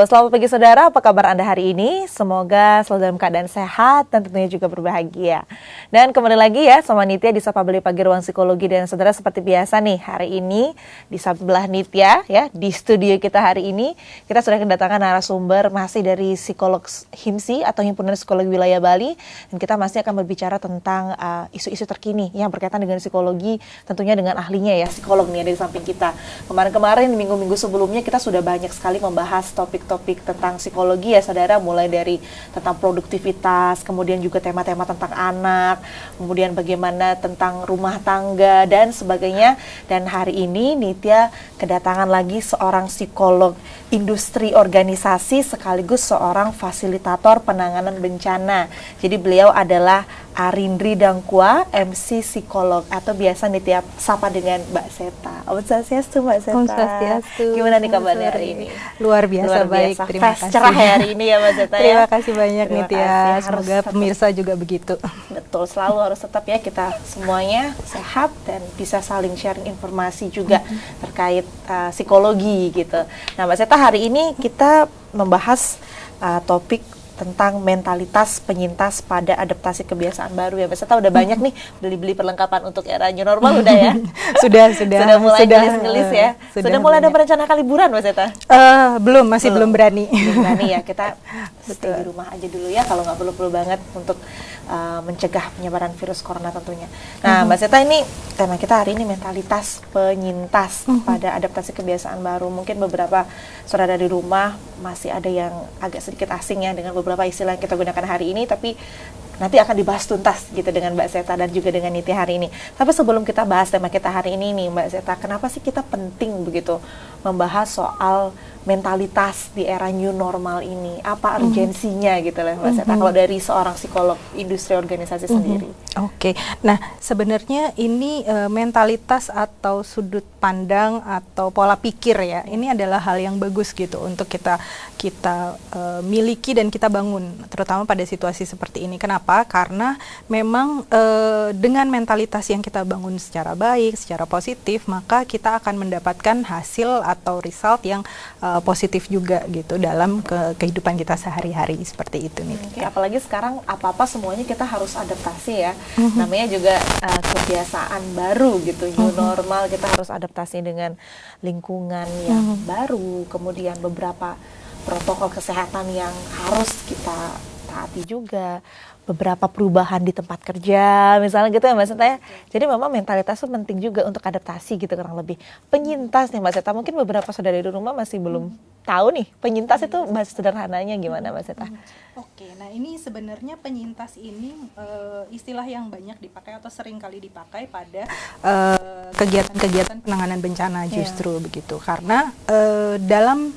Selamat pagi saudara, apa kabar Anda hari ini? Semoga selalu dalam keadaan sehat dan tentunya juga berbahagia. Dan kembali lagi ya sama Nitya di Sapa Beli Pagi Ruang Psikologi. Dan saudara seperti biasa nih, hari ini di sebelah Nitya ya, di studio kita hari ini kita sudah kedatangan narasumber masih dari psikolog HIMSI atau Himpunan Psikologi Wilayah Bali. Dan kita masih akan berbicara tentang isu-isu terkini yang berkaitan dengan psikologi, tentunya dengan ahlinya ya, psikolog nih ada di samping kita. Kemarin-kemarin minggu-minggu sebelumnya kita sudah banyak sekali membahas topik tentang psikologi ya saudara, mulai dari tentang produktivitas, kemudian juga tema-tema tentang anak, kemudian bagaimana tentang rumah tangga dan sebagainya. Dan hari ini Nitya kedatangan lagi seorang psikolog industri organisasi sekaligus seorang fasilitator penanganan bencana. Jadi beliau adalah Arindri Dangkua, MC psikolog atau biasa Nitya sapa dengan Mbak Seta. Om Swastiastu Mbak Seta. Om Swastiastu. Gimana nih kabarnya hari ini? Luar biasa baik, terima kasih. Cerah hari ini ya Mbak Seta ya. Terima kasih banyak Nitya. Semoga pemirsa juga begitu. Betul, selalu harus tetap ya kita semuanya sehat dan bisa saling sharing informasi juga terkait psikologi gitu. Nah Mbak Seta, hari ini kita membahas topik tentang mentalitas penyintas pada adaptasi kebiasaan baru ya. Mbak udah banyak nih beli-beli perlengkapan untuk era new normal udah ya. Sudah mulai gelis-gelis ya. Sudah mulai ada merencanakan liburan Mbak Seta? Belum berani. Belum berani ya, kita stay di rumah aja dulu ya kalau nggak perlu-perlu banget untuk mencegah penyebaran virus corona tentunya. Nah Mbak Seta, ini tema kita hari ini mentalitas penyintas pada adaptasi kebiasaan baru. Mungkin beberapa saudara di rumah masih ada yang agak sedikit asing ya dengan beberapa istilah yang kita gunakan hari ini, tapi nanti akan dibahas tuntas gitu dengan Mbak Seta dan juga dengan Nitya hari ini. Tapi sebelum kita bahas tema kita hari ini nih Mbak Seta, kenapa sih kita penting begitu membahas soal mentalitas di era new normal ini? Apa urgensinya gitu lah Mbak Seta kalau dari seorang psikolog industri organisasi sendiri? Oke. Nah, sebenarnya ini mentalitas atau sudut pandang atau pola pikir ya. Ini adalah hal yang bagus gitu untuk kita miliki dan kita bangun, terutama pada situasi seperti ini. Kenapa? Karena memang dengan mentalitas yang kita bangun secara baik, secara positif, maka kita akan mendapatkan hasil atau result yang positif juga gitu dalam kehidupan kita sehari-hari seperti itu nih. Oke, apalagi sekarang apa-apa semuanya kita harus adaptasi ya. Namanya juga kebiasaan baru gitu, new normal, kita harus adaptasi dengan lingkungan yang baru, kemudian beberapa protokol kesehatan yang harus kita taati juga, beberapa perubahan di tempat kerja misalnya gitu ya Mbak Seta ya. Jadi memang mentalitas itu penting juga untuk adaptasi gitu kurang lebih. Penyintas nih Mbak Seta, mungkin beberapa saudara di rumah masih belum tahu nih penyintas itu bahasa sederhananya gimana Mbak Seta? Oke, nah ini sebenarnya penyintas ini istilah yang banyak dipakai atau sering kali dipakai pada kegiatan-kegiatan penanganan bencana justru begitu. Karena dalam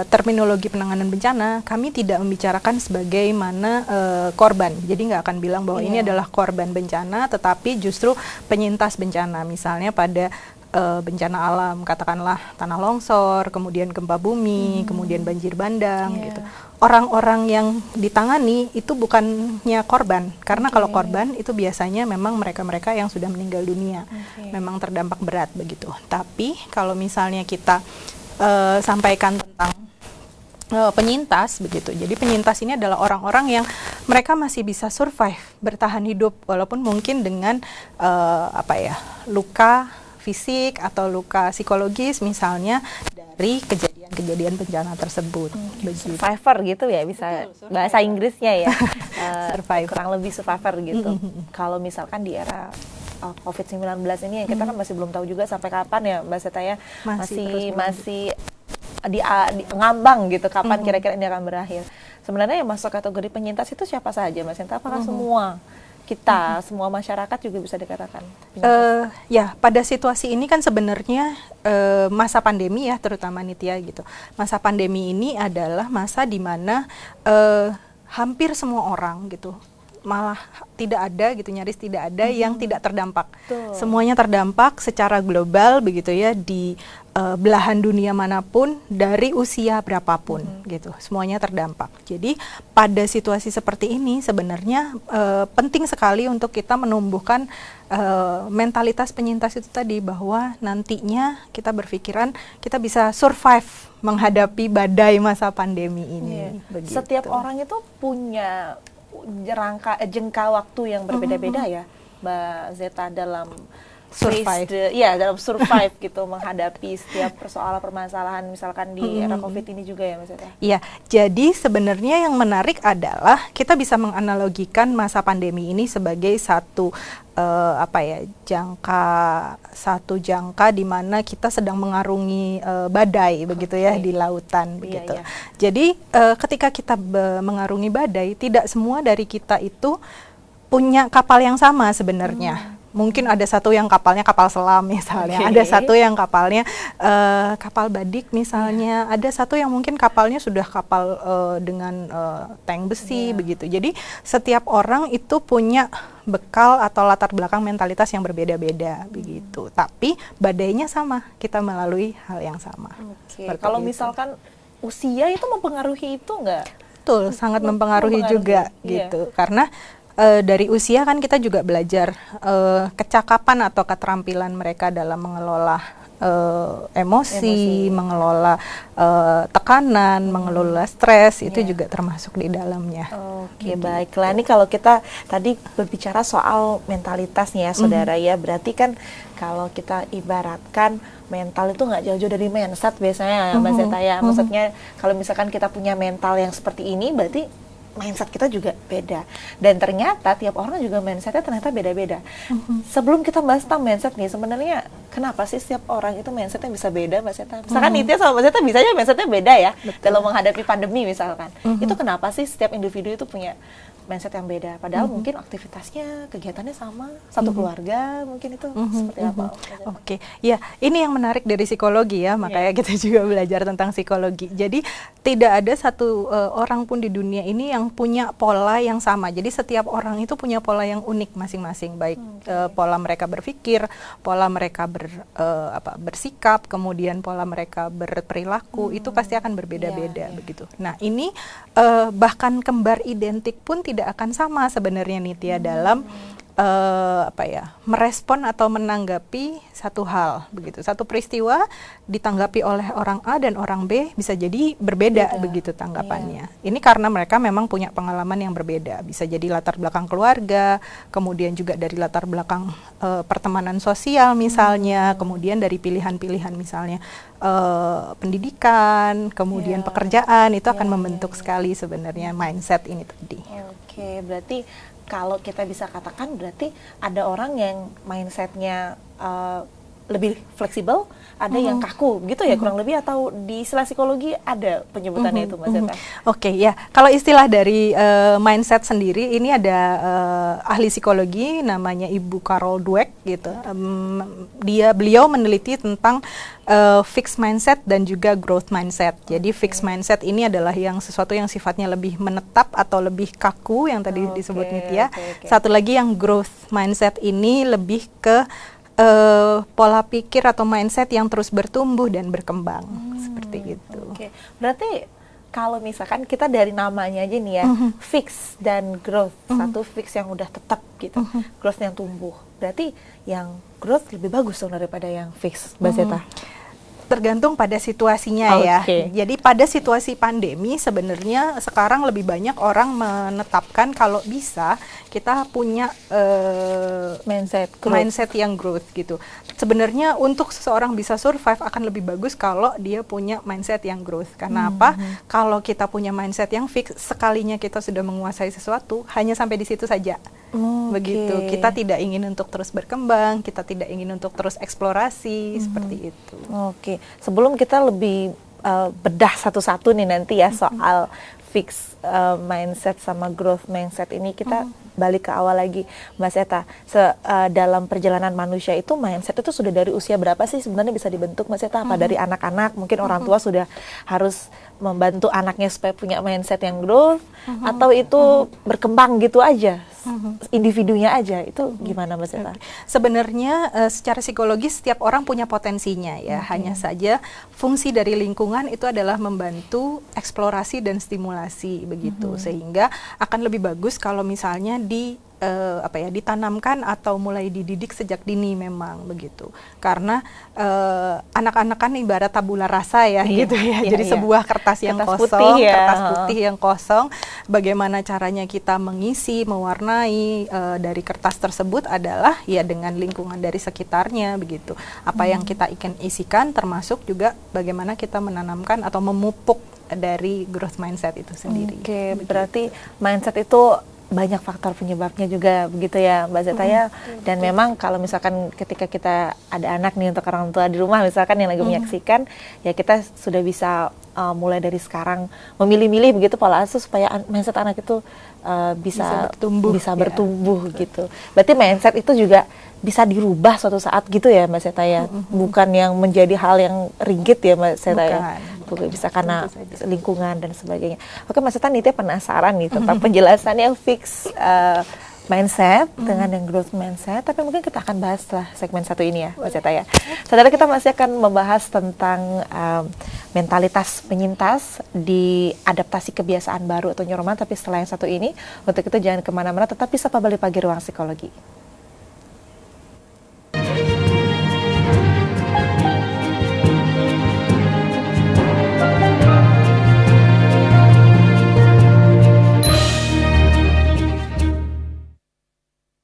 terminologi penanganan bencana, kami tidak membicarakan sebagaimana korban. Jadi nggak akan bilang bahwa ini adalah korban bencana, tetapi justru penyintas bencana. Misalnya pada bencana alam, katakanlah tanah longsor, kemudian gempa bumi, kemudian banjir bandang gitu. Orang-orang yang ditangani itu bukannya korban, karena kalau korban itu biasanya memang mereka-mereka yang sudah meninggal dunia, memang terdampak berat begitu. Tapi kalau misalnya kita sampaikan tentang penyintas begitu. Jadi penyintas ini adalah orang-orang yang mereka masih bisa survive, bertahan hidup walaupun mungkin dengan luka fisik atau luka psikologis misalnya dari kejadian bencana tersebut. Survivor gitu ya bisa bahasa Inggrisnya ya. Survivor. Kurang lebih survivor gitu. Kalau misalkan di era COVID-19 ini kita kan masih belum tahu juga sampai kapan ya Mbak Seta ya, masih di ngambang gitu kapan kira-kira ini akan berakhir. Sebenarnya yang masuk kategori penyintas itu siapa saja Mbak Seta? Apakah semua kita, semua masyarakat juga bisa dikatakan penyintas? Ya, pada situasi ini kan sebenarnya masa pandemi ya terutama Nitya gitu. Masa pandemi ini adalah masa di mana hampir semua orang gitu, malah tidak ada gitu, nyaris tidak ada yang tidak terdampak. Semuanya terdampak secara global begitu ya di belahan dunia manapun dari usia berapapun gitu, semuanya terdampak. Jadi pada situasi seperti ini sebenarnya penting sekali untuk kita menumbuhkan mentalitas penyintas itu tadi, bahwa nantinya kita berpikiran kita bisa survive menghadapi badai masa pandemi ini. Begitu. Setiap orang itu punya jangka waktu yang berbeda-beda ya, Mbak Zeta, dalam survive. Dalam survive gitu menghadapi setiap persoalan permasalahan misalkan di era Covid ini juga ya, Mas Zeta. Iya, jadi sebenarnya yang menarik adalah kita bisa menganalogikan masa pandemi ini sebagai satu jangka di mana kita sedang mengarungi badai begitu ya di lautan begitu. Iya. Jadi ketika kita mengarungi badai, tidak semua dari kita itu punya kapal yang sama sebenarnya. Mungkin ada satu yang kapalnya kapal selam misalnya, ada satu yang kapalnya kapal badik misalnya, ada satu yang mungkin kapalnya sudah kapal dengan tank besi begitu. Jadi setiap orang itu punya bekal atau latar belakang mentalitas yang berbeda-beda begitu. Tapi badainya sama, kita melalui hal yang sama. Kalau misalkan usia itu mempengaruhi itu enggak? Betul, sangat mempengaruhi juga gitu. Karena dari usia kan kita juga belajar kecakapan atau keterampilan mereka dalam mengelola emosi, mengelola tekanan, mengelola stres, itu juga termasuk di dalamnya. Oke, baiklah. Ini kalau kita tadi berbicara soal mentalitasnya ya, saudara ya, berarti kan kalau kita ibaratkan mental itu nggak jauh-jauh dari mindset biasanya, Mbak Zeta ya. Maksudnya kalau misalkan kita punya mental yang seperti ini, berarti mindset kita juga beda, dan ternyata tiap orang juga mindsetnya ternyata beda-beda. Sebelum kita bahas tentang mindset nih, sebenarnya kenapa sih setiap orang itu mindsetnya bisa beda, Mbak Zeta? Misalkan Nitya sama Mbak Zeta bisanya mindsetnya beda ya. Dalam menghadapi pandemi misalkan, itu kenapa sih setiap individu itu punya mindset yang beda, padahal mungkin aktivitasnya, kegiatannya sama, satu keluarga, mungkin itu seperti apa? Oke, ya ini yang menarik dari psikologi ya, makanya kita juga belajar tentang psikologi. Jadi tidak ada satu orang pun di dunia ini yang punya pola yang sama. Jadi setiap orang itu punya pola yang unik masing-masing, baik pola mereka berpikir, pola mereka bersikap, kemudian pola mereka berperilaku, itu pasti akan berbeda-beda begitu. Nah ini bahkan kembar identik pun tidak akan sama sebenarnya Nitya dalam merespon atau menanggapi satu hal begitu. Satu peristiwa ditanggapi oleh orang A dan orang B bisa jadi berbeda begitu tanggapannya. Ini karena mereka memang punya pengalaman yang berbeda. Bisa jadi latar belakang keluarga, kemudian juga dari latar belakang pertemanan sosial misalnya, kemudian dari pilihan-pilihan misalnya pendidikan, kemudian pekerjaan, itu akan membentuk sekali sebenarnya mindset ini tadi. Oke, berarti kalau kita bisa katakan berarti ada orang yang mindsetnya lebih fleksibel, ada yang kaku gitu ya kurang lebih, atau di istilah psikologi ada penyebutannya itu, Mas Zeta? Oke, ya kalau istilah dari mindset sendiri ini ada ahli psikologi namanya Ibu Carol Dweck gitu. Beliau meneliti tentang fixed mindset dan juga growth mindset. Jadi fixed mindset ini adalah yang sesuatu yang sifatnya lebih menetap atau lebih kaku yang tadi disebut Nitya. Satu lagi yang growth mindset ini lebih ke pola pikir atau mindset yang terus bertumbuh dan berkembang seperti itu. Berarti kalau misalkan kita dari namanya aja nih ya, fix dan growth, satu fix yang udah tetap gitu, growth yang tumbuh. Berarti yang growth lebih bagus dong daripada yang fix, Mbak Zeta? Tergantung pada situasinya ya. Jadi pada situasi pandemi sebenarnya sekarang lebih banyak orang menetapkan kalau bisa kita punya mindset yang growth gitu. Sebenarnya untuk seseorang bisa survive akan lebih bagus kalau dia punya mindset yang growth. Karena apa? Kalau kita punya mindset yang fix, sekalinya kita sudah menguasai sesuatu, hanya sampai di situ saja. Begitu. Kita tidak ingin untuk terus berkembang, kita tidak ingin untuk terus eksplorasi, seperti itu. Sebelum kita lebih bedah satu-satu nih nanti ya soal fix mindset sama growth mindset ini, kita balik ke awal lagi, Mbak Zeta. Dalam perjalanan manusia itu mindset itu sudah dari usia berapa sih sebenarnya bisa dibentuk, Mbak Zeta? Apa dari anak-anak mungkin orang tua sudah harus membantu anaknya supaya punya mindset yang growth, atau itu berkembang gitu aja individunya aja, itu gimana Mbak Zeta? Sebenarnya secara psikologis setiap orang punya potensinya ya, hanya saja fungsi dari lingkungan itu adalah membantu eksplorasi dan stimulasi begitu, sehingga akan lebih bagus kalau misalnya ditanamkan atau mulai dididik sejak dini memang begitu, karena anak-anak kan ibarat tabula rasa ya, gitu ya, jadi sebuah kertas yang kosong, kertas putih yang kosong, bagaimana caranya kita mengisi, mewarnai dari kertas tersebut adalah ya dengan lingkungan dari sekitarnya begitu, apa yang kita ingin isikan, termasuk juga bagaimana kita menanamkan atau memupuk dari growth mindset itu sendiri. Oke, berarti mindset itu banyak faktor penyebabnya juga begitu ya Mbak Zeta ya. Dan memang kalau misalkan ketika kita ada anak nih, untuk orang tua di rumah misalkan yang lagi menyaksikan, ya kita sudah bisa mulai dari sekarang memilih-milih begitu pola asuh supaya mindset anak itu bisa bertumbuh gitu. Berarti mindset itu juga bisa dirubah suatu saat gitu ya Mbak Zeta ya. Bukan yang menjadi hal yang rigid ya Mbak Zeta ya. Bisa karena lingkungan dan sebagainya. Oke Mbak Zeta, Nitya penasaran nih tentang penjelasannya fix mindset dengan yang growth mindset, tapi mungkin kita akan bahas setelah segmen satu ini ya Mbak Zeta ya. Saudara, kita masih akan membahas tentang mentalitas penyintas di adaptasi kebiasaan baru atau new normal, tapi setelah yang satu ini, untuk itu jangan kemana-mana, tetap bisa Pabali Pagi Ruang Psikologi.